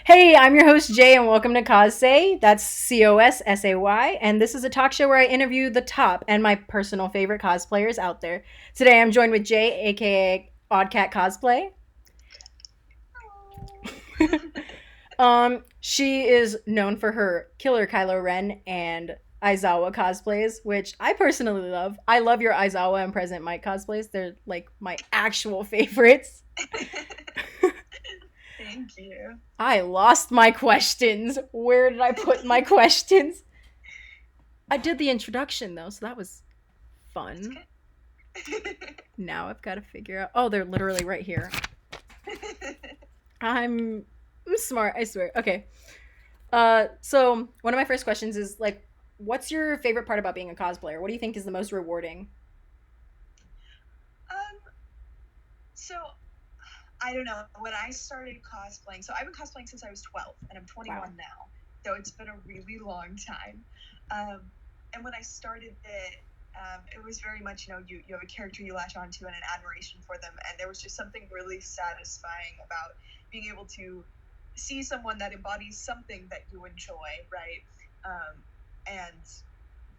Hey, I'm your host Jay, and welcome to Cos-Say. That's Cossay, and this is a talk show where I interview the top and my personal favorite cosplayers out there. Today, I'm joined with Jay, aka oddcatcosplay. She is known for her Killer Kylo Ren and Aizawa cosplays, which I personally love. I love your Aizawa and Present Mike cosplays. They're like my actual favorites. Thank you. I lost my questions. Where did I put my questions? I did the introduction though, so that was That's fun. good. Now I've got to figure out. Oh, they're literally right here. I'm smart, I swear. Okay. So one of my first questions is like, what's your favorite part about being a cosplayer? What do you think is the most rewarding? um, so I don't know. When I started cosplaying, so I've been cosplaying since I was 12, and I'm Wow. 21 now. So it's been a really long time. Um, and when I started it was very much, you have a character you latch onto and an admiration for them, and there was just something really satisfying about being able to see someone that embodies something that you enjoy, right? And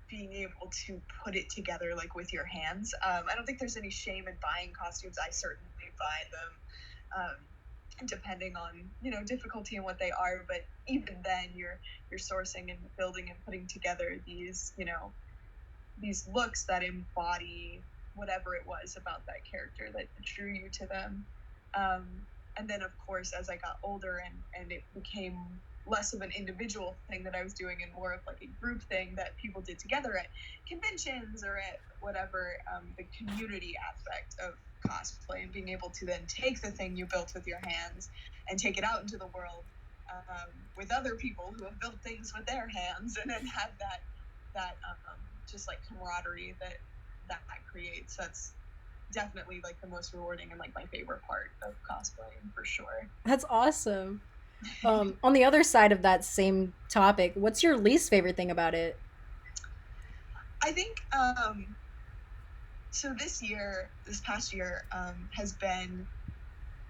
being able to put it together like with your hands. I don't think there's any shame in buying costumes. I certainly buy them, depending on difficulty and what they are. But even then, you're sourcing and building and putting together these looks that embody whatever it was about that character that drew you to them. Um, and then, of course, as I got older and it became less of an individual thing that I was doing and more of like a group thing that people did together at conventions or at whatever, the community aspect of cosplay and being able to then take the thing you built with your hands and take it out into the world, with other people who have built things with their hands, and then have that just like camaraderie that creates. That's definitely like the most rewarding and like my favorite part of cosplaying for sure. That's awesome. On the other side of that same topic, what's your least favorite thing about it? I think so this past year, has been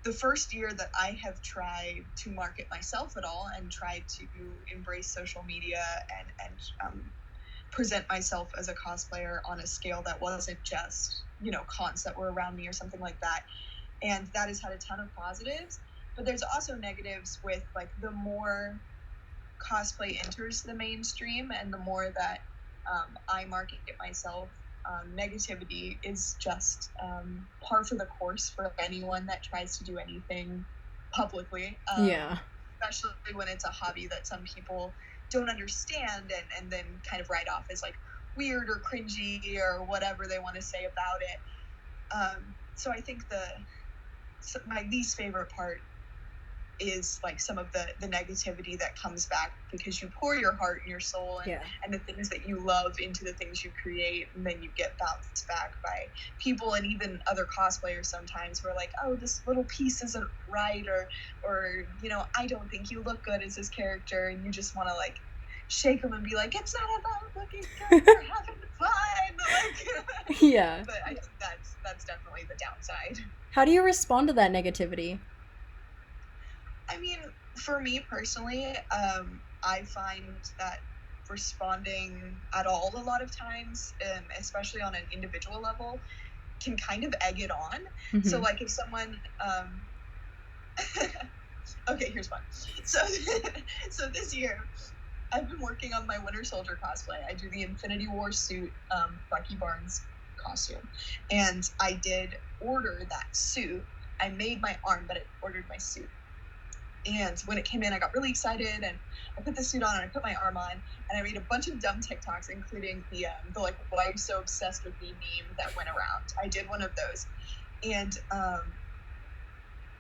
the first year that I have tried to market myself at all and tried to embrace social media and present myself as a cosplayer on a scale that wasn't just cons that were around me or something like that. And that has had a ton of positives, but there's also negatives with like the more cosplay enters the mainstream and the more that I market it myself, negativity is just par for the course for anyone that tries to do anything publicly, Yeah. especially when it's a hobby that some people don't understand and then kind of write off as like weird or cringy or whatever they want to say about it. So I think my least favorite part is like some of the negativity that comes back because you pour your heart and your soul Yeah. and the things that you love into the things you create, and then you get bounced back by people and even other cosplayers sometimes who are like, oh, this little piece isn't right, or I don't think you look good as this character, and you just want to like shake them and be like, it's not about looking good, we're having fun, like Yeah. but I think that's definitely the downside. How do you respond to that negativity? I mean, for me personally, I find that responding at all a lot of times, especially on an individual level, can kind of egg it on. So, Mm-hmm. like, if someone, okay, here's one. So, so this year, I've been working on my Winter Soldier cosplay. I do the Infinity War suit, Bucky Barnes costume, and I did order that suit. I made my arm, but I ordered my suit. And when it came in, I got really excited, and I put the suit on, and I put my arm on, and I made a bunch of dumb TikToks, including the like "Why I'm so obsessed with me" meme that went around. I did one of those, and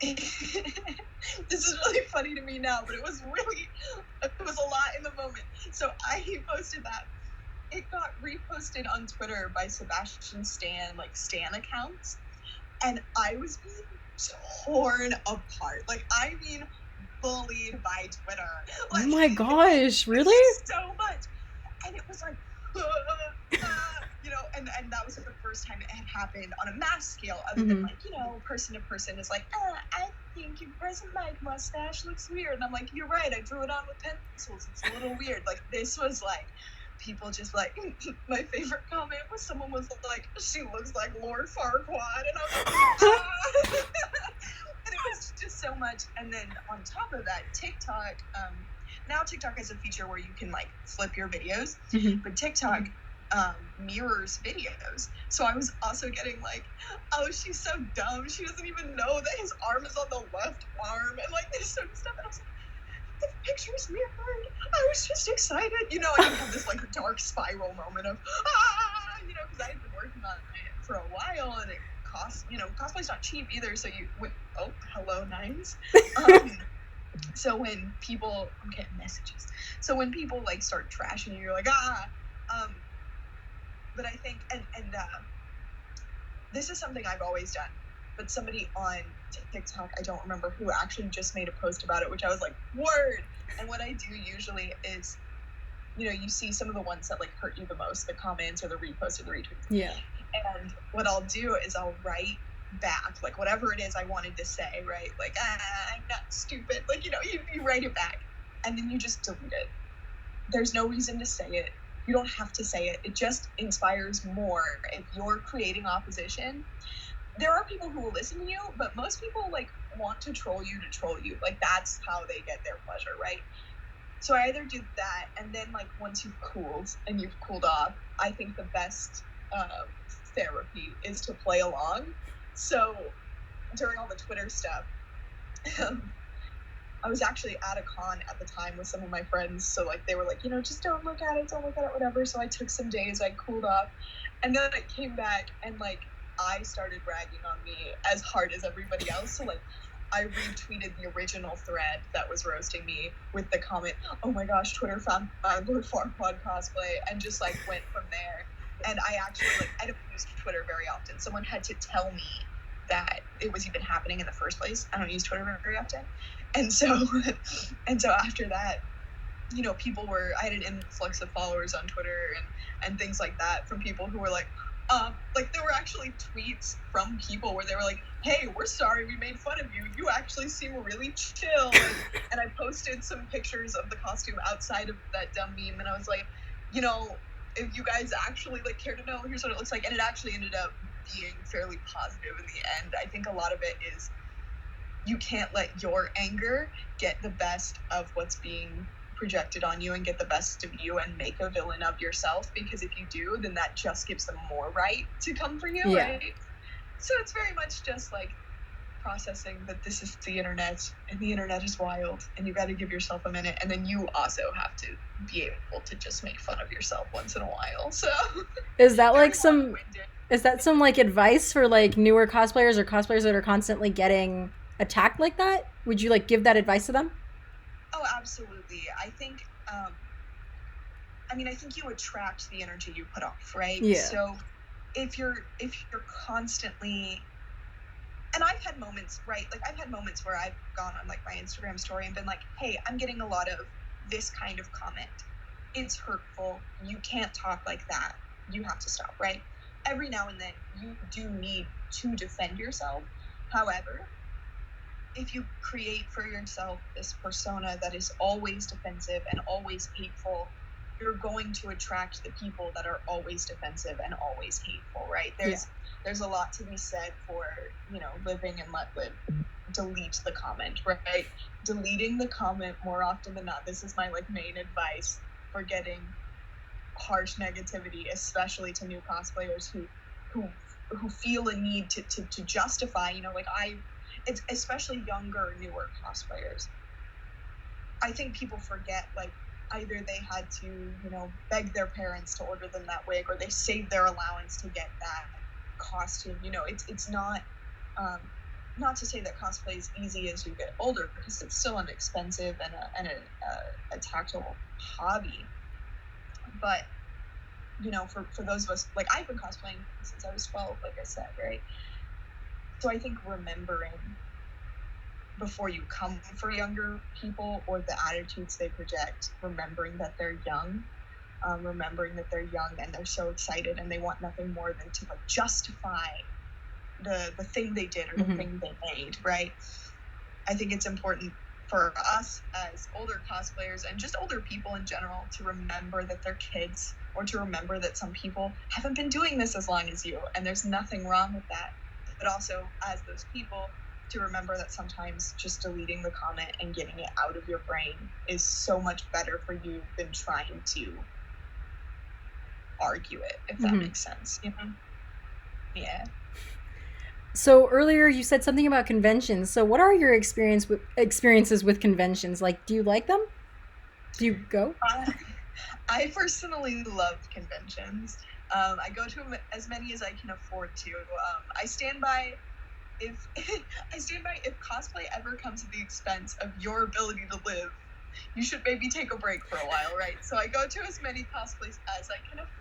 this is really funny to me now, but it was a lot in the moment. So I posted that. It got reposted on Twitter by Sebastian Stan, like Stan accounts, and I was being torn apart. Like, I mean, bullied by Twitter. Oh Like, my gosh, really? so much. And it was like, and that was the first time it had happened on a mass scale, other than like, person to person is like, I think your present mic mustache looks weird. And I'm like, you're right, I drew it on with pencils. It's a little weird. Like, this was like, people just like, my favorite comment was someone was like, she looks like Lord Farquaad. And I was like, ah! And it was just so much. And then on top of that, TikTok, now TikTok has a feature where you can like flip your videos, but TikTok mirrors videos. So I was also getting like, oh, she's so dumb. She doesn't even know that his arm is on the left arm, and like this sort of stuff. And I was like, the picture's mirrored. I was just excited. I have this like dark spiral moment of, because I had been working on it for a while, and it costs, cosplay's not cheap either. So hello, Nines. So when people, I'm getting messages. So when people like start trashing you, you're like, but I think, and this is something I've always done, but somebody on TikTok, I don't remember who, actually just made a post about it, which I was like, word. And what I do usually is, you see some of the ones that like hurt you the most, the comments or the reposts or the retweets. Yeah. And what I'll do is I'll write back, like whatever it is I wanted to say, right? Like, I'm not stupid. Like, you write it back and then you just delete it. There's no reason to say it. You don't have to say it. It just inspires more. If you're creating opposition, there are people who will listen to you, but most people like want to troll you. Like, that's how they get their pleasure, right? So I either do that, and then like once you've cooled off, I think the best therapy is to play along. So during all the Twitter stuff, I was actually at a con at the time with some of my friends. So like they were like, just don't look at it, whatever. So I took some days, I cooled off, and then I came back and like I started ragging on me as hard as everybody else. So like I retweeted the original thread that was roasting me with the comment, oh my gosh, Twitter found my Lord Farquaad cosplay, and just like went from there. And I actually like, I don't use Twitter very often. Someone had to tell me that it was even happening in the first place. I don't use Twitter very often. And so after that, I had an influx of followers on Twitter and things like that from people who were like there were actually tweets from people where they were like, hey, we're sorry we made fun of you. You actually seem really chill. And I posted some pictures of the costume outside of that dumb meme. And I was like, if you guys actually like care to know, here's what it looks like. And it actually ended up being fairly positive in the end. I think a lot of it is you can't let your anger get the best of what's being projected on you and get the best of you and make a villain of yourself, because if you do, then that just gives them more right to come for you, right? So it's very much just like processing that this is the internet and the internet is wild and you got to give yourself a minute, and then you also have to be able to just make fun of yourself once in a while. So is that like some like advice for like newer cosplayers or cosplayers that are constantly getting attacked like that? Would you like give that advice to them? Oh, absolutely. I think I think you attract the energy you put off, right? Yeah. So if you're constantly, and I've had moments, right? Like I've had moments where I've gone on like my Instagram story and been like, hey, I'm getting a lot of this kind of comment. It's hurtful. You can't talk like that. You have to stop, right? Every now and then you do need to defend yourself. However, if you create for yourself this persona that is always defensive and always hateful, you're going to attract the people that are always defensive and always hateful, right? There's a lot to be said for, living and let live. Delete the comment, right? Deleting the comment more often than not. This is my like main advice for getting harsh negativity, especially to new cosplayers who feel a need to justify, it's especially younger, newer cosplayers. I think people forget, like, either they had to, beg their parents to order them that wig, or they saved their allowance to get that costume. It's not, not to say that cosplay is easy as you get older, because it's still an expensive and a tactile hobby. But, for those of us, like, I've been cosplaying since I was 12, like I said, right? So I think remembering before you come for younger people or the attitudes they project, remembering that they're young, remembering that they're young and they're so excited and they want nothing more than to like justify the thing they did or the thing they made, right? I think it's important for us as older cosplayers and just older people in general to remember that they're kids, or to remember that some people haven't been doing this as long as you, and there's nothing wrong with that. But also, as those people, to remember that sometimes just deleting the comment and getting it out of your brain is so much better for you than trying to argue it, if that makes sense, you know? Yeah. So earlier you said something about conventions. So what are your experiences with conventions? Like, do you like them? Do you go? I personally love conventions. I go to as many as I can afford to. I stand by if if cosplay ever comes at the expense of your ability to live, you should maybe take a break for a while, right? So I go to as many cosplays as I can afford,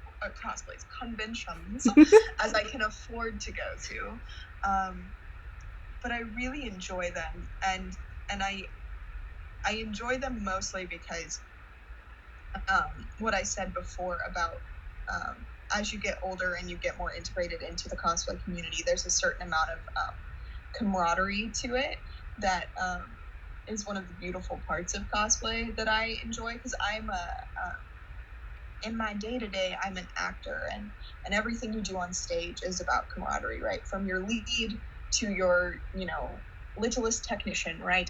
conventions as I can afford to go to. But I really enjoy them, and I enjoy them mostly because what I said before about as you get older and you get more integrated into the cosplay community, there's a certain amount of camaraderie to it that is one of the beautiful parts of cosplay that I enjoy, because I'm in my day-to-day, I'm an actor, and everything you do on stage is about camaraderie, right? From your lead to your, littlest technician, right?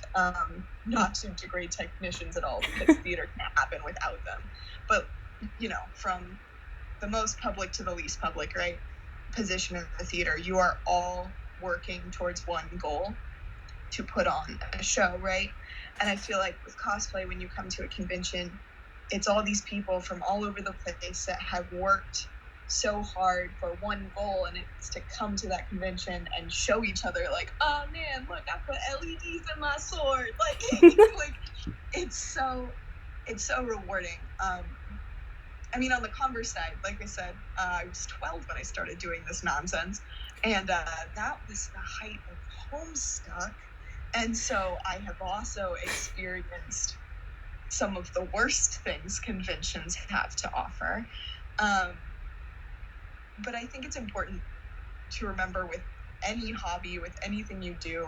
Not to degrade technicians at all, because theater can't happen without them. But, from the most public to the least public, right? Position in the theater, you are all working towards one goal, to put on a show, right? And I feel like with cosplay, when you come to a convention, it's all these people from all over the place that have worked so hard for one goal, and it's to come to that convention and show each other, like, oh man, look, I put LEDs in my sword. Like it's so rewarding. I mean, on the Converse side, like I said, I was 12 when I started doing this nonsense, and that was the height of Homestuck. And so I have also experienced some of the worst things conventions have to offer. But I think it's important to remember, with any hobby, with anything you do,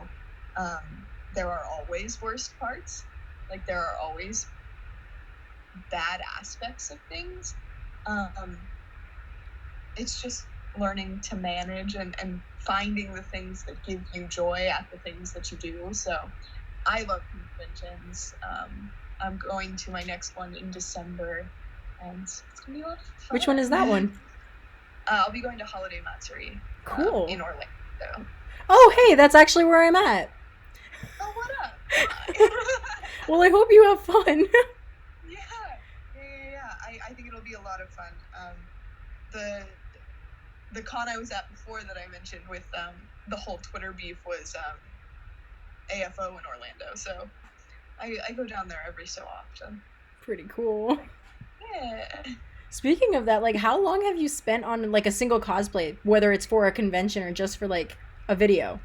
there are always worst parts. Like, there are always bad aspects of things. It's just learning to manage and finding the things that give you joy at the things that you do. So I love conventions. I'm going to my next one in December, and it's gonna be a lot of fun. Which one is that one? I'll be going to Holiday Matsuri. Cool. In Orlando. Oh, hey, that's actually where I'm at. Oh, what up? Well, I hope you have fun. Yeah. I think it'll be a lot of fun. The con I was at before that I mentioned with the whole Twitter beef was AFO in Orlando, so I go down there every so often. Pretty cool. Yeah. Speaking of that, like, how long have you spent on like a single cosplay, whether it's for a convention or just for like a video?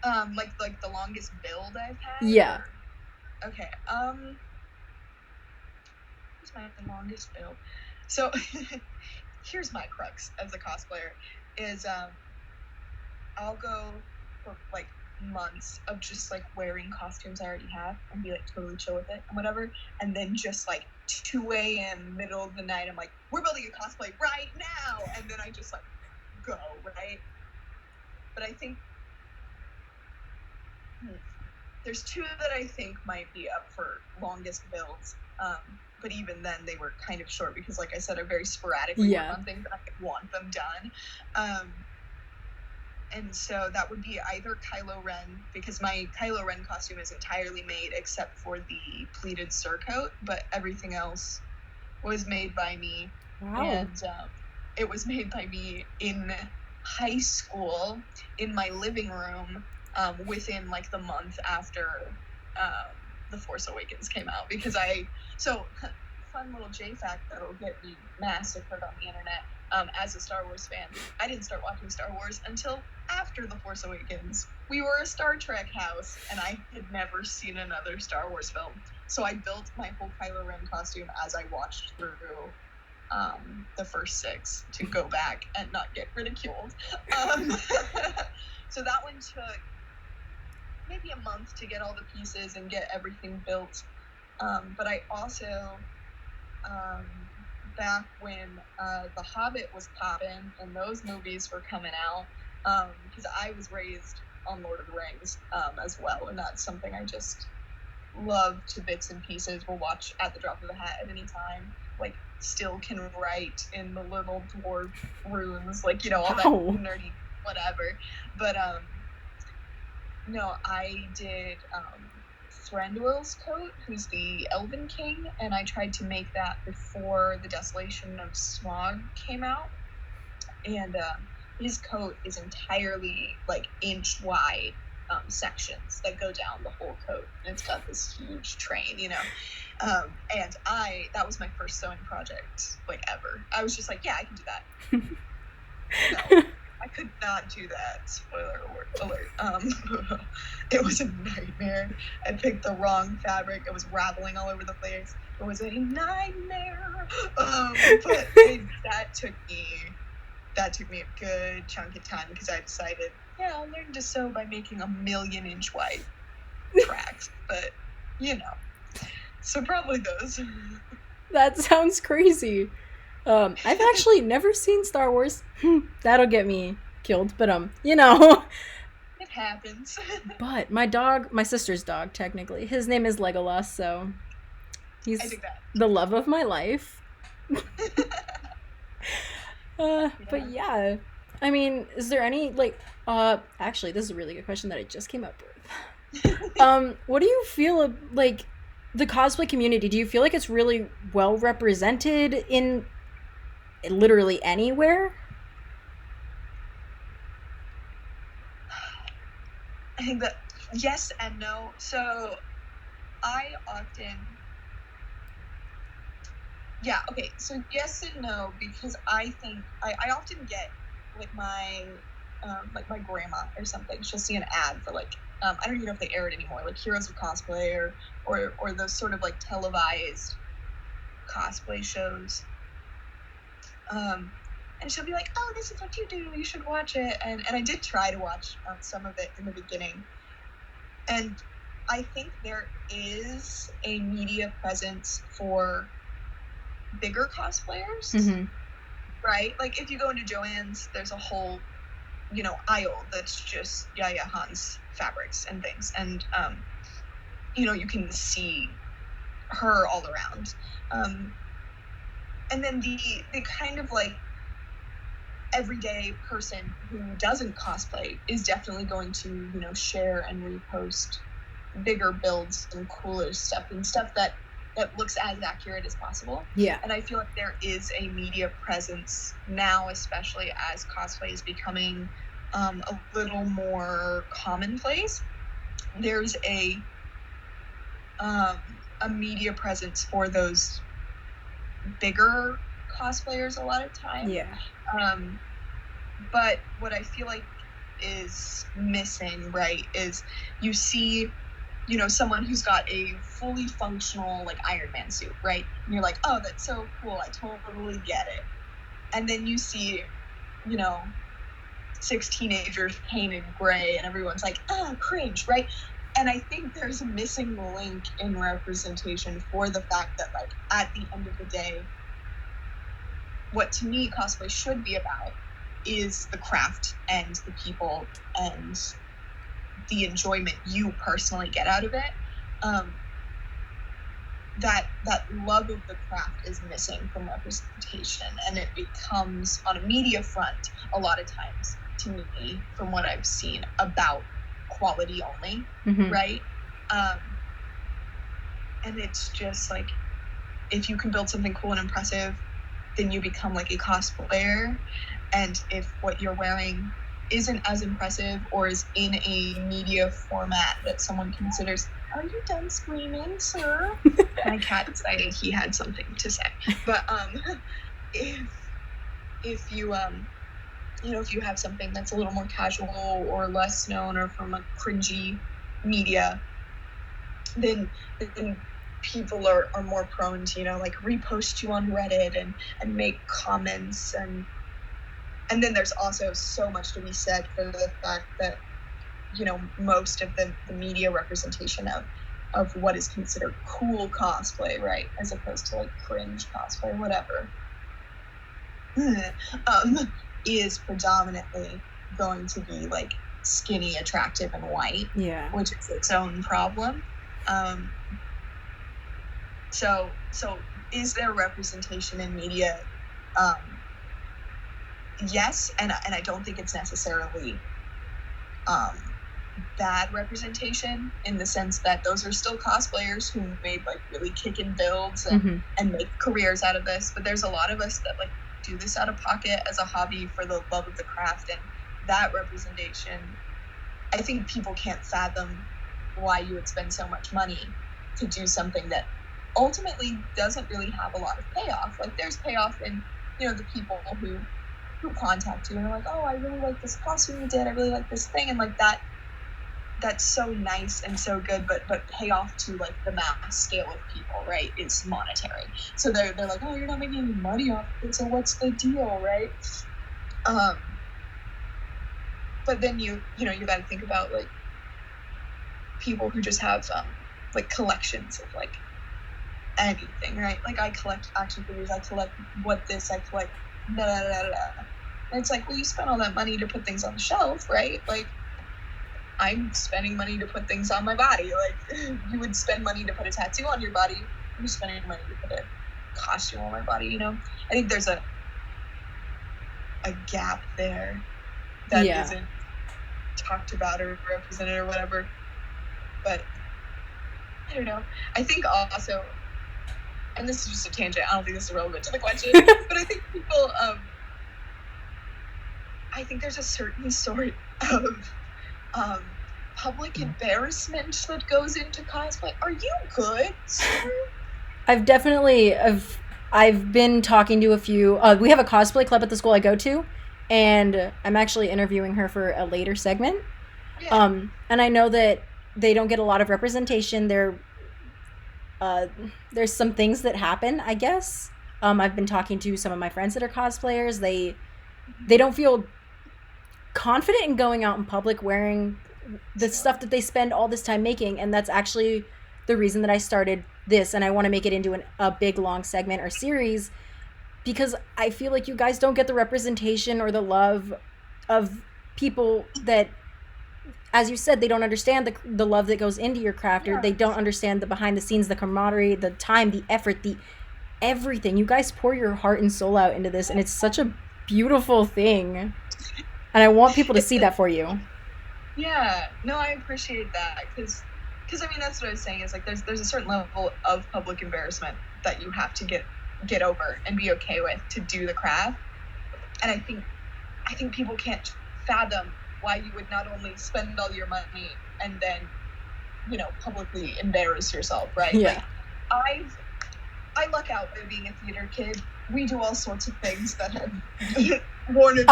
Like the longest build I've had? Yeah. Or... Okay. What's my longest build? So here's my crux as a cosplayer is I'll go for like months of just like wearing costumes I already have and be like totally chill with it and whatever, and then just like 2 a.m. middle of the night, I'm like, we're building a cosplay right now, and then I just like go, right? But I think there's two that I think might be up for longest builds, but even then they were kind of short because, like I said, I very sporadically work on things that I want them done. And so that would be either Kylo Ren, because my Kylo Ren costume is entirely made except for the pleated surcoat, but everything else was made by me. Wow. And it was made by me in high school, in my living room, within like the month after The Force Awakens came out. Because fun little J-fact that'll get me massacred on the internet. As a Star Wars fan, I didn't start watching Star Wars until after The Force Awakens. We were a Star Trek house, and I had never seen another Star Wars film. So I built my whole Kylo Ren costume as I watched through the first 6 to go back and not get ridiculed. So that one took maybe a month to get all the pieces and get everything built. But I also, back when The Hobbit was popping and those movies were coming out, because I was raised on Lord of the Rings as well, and that's something I just love to bits and pieces. Will watch at the drop of a hat at any time. Like, still can write in the little dwarf runes, like, you know, all that nerdy whatever. But no, I did Thranduil's coat, who's the Elven King, and I tried to make that before the Desolation of Smog came out. And his coat is entirely like inch wide sections that go down the whole coat, and it's got this huge train, you know. And that was my first sewing project like ever. I was just like, yeah, I can do that. No, I could not do that. Spoiler alert. It was a nightmare. I picked the wrong fabric. It was raveling all over the place. It was a nightmare. But that took me a good chunk of time, because I decided, yeah, I'll learn to sew by making 1,000,000 inch wide tracks. But, you know, so probably those. That sounds crazy. I've actually never seen Star Wars. That'll get me killed, but you know. It happens. But my sister's dog, technically, his name is Legolas, so he's the love of my life. But yeah, I mean, is there any like actually, this is a really good question that I just came up with. What do you feel like the cosplay community? Do you feel like it's really well represented in literally anywhere? I think that yes and no. So I often, yeah, okay, so yes and no, because I think I often get like my grandma or something, she'll see an ad for like I don't even know if they air it anymore, like Heroes of Cosplay or those sort of like televised cosplay shows, and she'll be like, oh, this is what you do, you should watch it. And I did try to watch some of it in the beginning, and I think there is a media presence for bigger cosplayers, Mm-hmm. right? Like, if you go into Joann's, there's a whole, you know, aisle that's just Yaya Han's fabrics and things, and you know, you can see her all around. And then the kind of like everyday person who doesn't cosplay is definitely going to, you know, share and repost bigger builds and cooler stuff and stuff that looks as accurate as possible. Yeah. And I feel like there is a media presence now, especially as cosplay is becoming a little more commonplace. There's a media presence for those bigger cosplayers a lot of time. Yeah. But what I feel like is missing, right, is you see, you know, someone who's got a fully functional like Iron Man suit, right? And you're like, oh, that's so cool, I totally get it. And then you see, you know, 6 teenagers painted gray, and everyone's like, oh, cringe, right? And I think there's a missing link in representation for the fact that, like, at the end of the day, what to me cosplay should be about is the craft and the people and the enjoyment you personally get out of it. That love of the craft is missing from representation, and it becomes, on a media front, a lot of times, to me, from what I've seen, about quality only, Mm-hmm. right? And it's just like, if you can build something cool and impressive, then you become like a cosplayer. And if what you're wearing isn't as impressive or is in a media format that someone considers, are you done screaming, sir? My cat decided he had something to say. But if you you know, if you have something that's a little more casual or less known or from a cringy media, then people are more prone to, like repost you on Reddit and make comments, and then there's also so much to be said for the fact that most of the media representation of what is considered cool cosplay, right, as opposed to like cringe cosplay, whatever, is predominantly going to be like skinny, attractive, and white, which is its own problem. So is there representation in media? Yes, and I don't think it's necessarily bad representation, in the sense that those are still cosplayers who made like really kicking builds and make careers out of this. But there's a lot of us that like do this out of pocket as a hobby for the love of the craft, and that representation, I think people can't fathom why you would spend so much money to do something that ultimately doesn't really have a lot of payoff. Like there's payoff in the people who contact you and are like, oh, I really like this costume you did, I really like this thing, and like that's so nice and so good, but payoff to like the mass scale of people, right, is monetary. So they're like, oh, you're not making any money off it, so what's the deal, right? But then you got to think about like people who just have like collections of like anything, right? Like I collect action figures, I collect I collect da da da da. And it's like, well, you spent all that money to put things on the shelf, right? Like I'm spending money to put things on my body. Like you would spend money to put a tattoo on your body, I'm spending money to put a costume on my body. I think there's a gap there that isn't talked about or represented or whatever. But I don't know. I think also, and this is just a tangent, I don't think this is relevant to the question, but I think people, I think there's a certain sort of public embarrassment that goes into cosplay. Are you good, sir? I've been talking to a few, we have a cosplay club at the school I go to, and I'm actually interviewing her for a later segment. Yeah. And I know that they don't get a lot of representation. There's some things that happen, I guess. I've been talking to some of my friends that are cosplayers. They don't feel confident in going out in public wearing the stuff that they spend all this time making, and that's actually the reason that I started this, and I want to make it into a big long segment or series, because I feel like you guys don't get the representation or the love of people that, as you said, they don't understand the love that goes into your craft, or they don't understand the behind the scenes, the camaraderie, the time, the effort, the everything. You guys pour your heart and soul out into this, and it's such a beautiful thing, and I want people to see that for you. Yeah, no, I appreciate that, because I mean, that's what I was saying, is like there's a certain level of public embarrassment that you have to get over and be okay with to do the craft. And I think people can't fathom why you would not only spend all your money and then publicly embarrass yourself, right? Yeah. Like I luck out by being a theater kid. We do all sorts of things that have warranted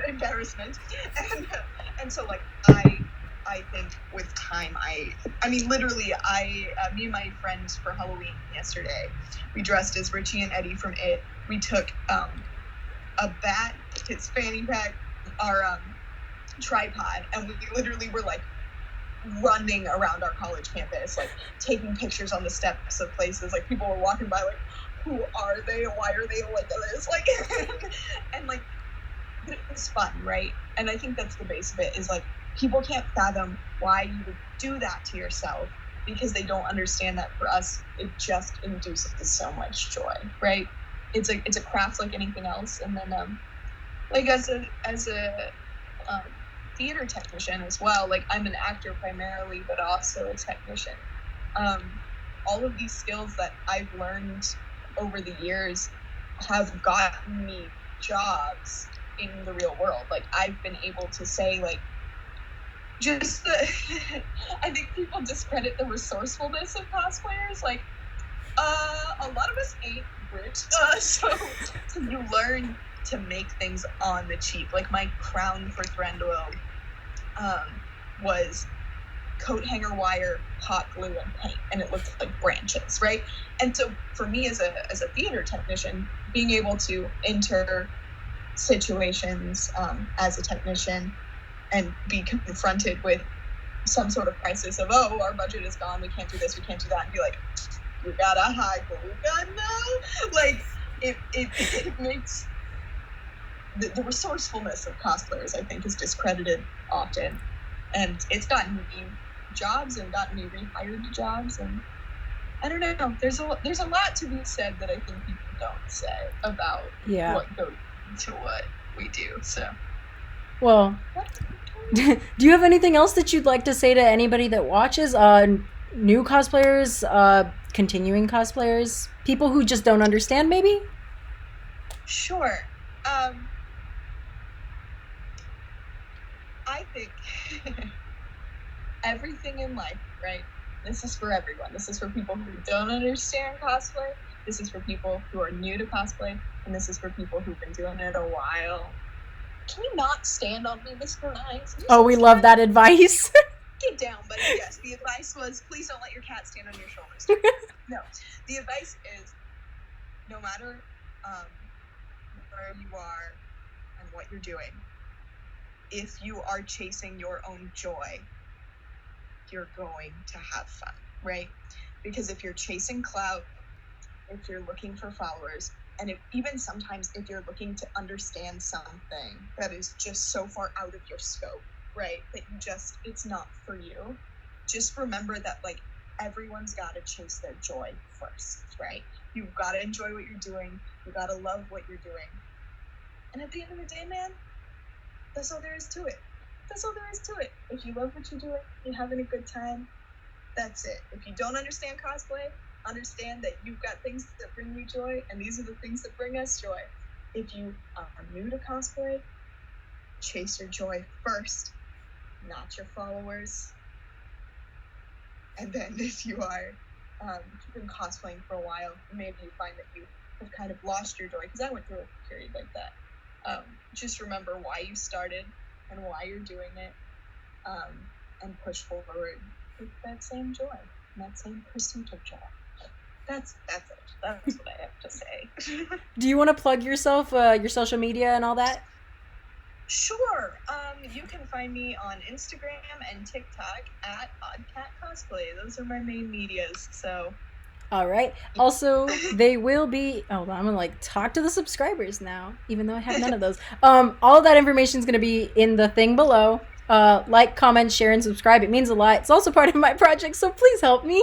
embarrassment, and so like I think with time, I mean, literally, me and my friends for Halloween yesterday, we dressed as Richie and Eddie from It. We took a bat, his fanny pack, our tripod, and we literally were like running around our college campus, like taking pictures on the steps of places. Like people were walking by, like, who are they? Why are they like this? Like, and like, it's fun, right? And I think that's the base of it, is like, people can't fathom why you would do that to yourself, because they don't understand that for us, it just induces so much joy, right? It's a craft like anything else. And then, like as a theater technician as well, like I'm an actor primarily, but also a technician. All of these skills that I've learned over the years have gotten me jobs in the real world. Like I've been able to say, like, just I think people discredit the resourcefulness of cosplayers. Like, a lot of us ain't rich, so you learn to make things on the cheap. Like my crown for Thranduil was coat hanger wire, hot glue, and paint, and it looked like branches, right? And so for me as a theater technician, being able to enter situations as a technician and be confronted with some sort of crisis of, oh, our budget is gone, we can't do this, we can't do that, and be like, you got a high glue gun now? Like, it makes the resourcefulness of cosplayers, I think, is discredited often, and it's gotten me jobs and gotten me rehired to jobs, and I don't know. There's a lot to be said that I think people don't say about what goes into what we do. So, well, do you have anything else that you'd like to say to anybody that watches? New cosplayers, continuing cosplayers, people who just don't understand, maybe? Sure. I think everything in life, right? This is for everyone. This is for people who don't understand cosplay. This is for people who are new to cosplay. And this is for people who've been doing it a while. Can you not stand on me, Mr. Nice? Oh, we love that advice. Get down, buddy. Yes, the advice was, please don't let your cat stand on your shoulders. No, the advice is, no matter where you are and what you're doing, if you are chasing your own joy, you're going to have fun, right? Because if you're chasing clout, if you're looking for followers, and even sometimes if you're looking to understand something that is just so far out of your scope, right, that it's not for you, just remember that, like, everyone's got to chase their joy first, right? You've got to enjoy what you're doing. You've got to love what you're doing. And at the end of the day, man, that's all there is to it. That's all there is to it. If you love what you're doing, you're having a good time, that's it. If you don't understand cosplay, understand that you've got things that bring you joy, and these are the things that bring us joy. If you are new to cosplay, chase your joy first, not your followers. And then if you are you've been cosplaying for a while, maybe you find that you have kind of lost your joy, because I went through a period like that. Just remember why you started and why you're doing it, and push forward with that same joy and that same pursuit of joy. That's it. That's what I have to say. Do you want to plug yourself, your social media and all that? Sure. You can find me on Instagram and TikTok at oddcatcosplay. Those are my main medias. So. All right. Also, they will be. Oh, I'm gonna talk to the subscribers now, even though I have none of those. All of that information is gonna be in the thing below. Like, comment, share, and subscribe. It means a lot. It's also part of my project, so please help me.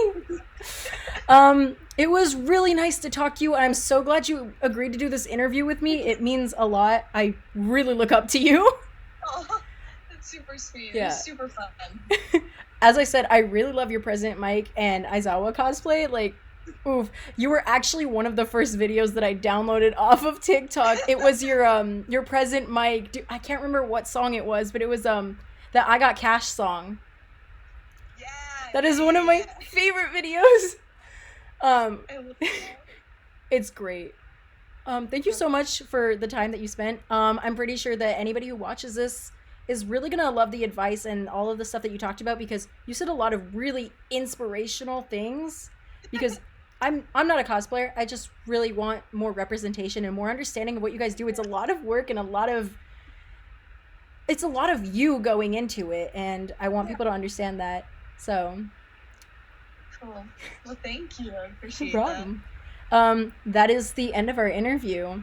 It was really nice to talk to you. I'm so glad you agreed to do this interview with me. It means a lot. I really look up to you. Oh, that's super sweet. Yeah. It was super fun. As I said, I really love your President Mike and Aizawa cosplay. Like, oof. You were actually one of the first videos that I downloaded off of TikTok. It was your President Mike. Dude, I can't remember what song it was, but it was the I Got Cash song. Yeah. That is one of my favorite videos. It's great. Thank you so much for the time that you spent. I'm pretty sure that anybody who watches this is really gonna love the advice and all of the stuff that you talked about, because you said a lot of really inspirational things. Because I'm not a cosplayer. I just really want more representation and more understanding of what you guys do. It's a lot of work and it's a lot of you going into it, and I want people to understand that. So cool. Well, thank you. I appreciate no problem. That is the end of our interview.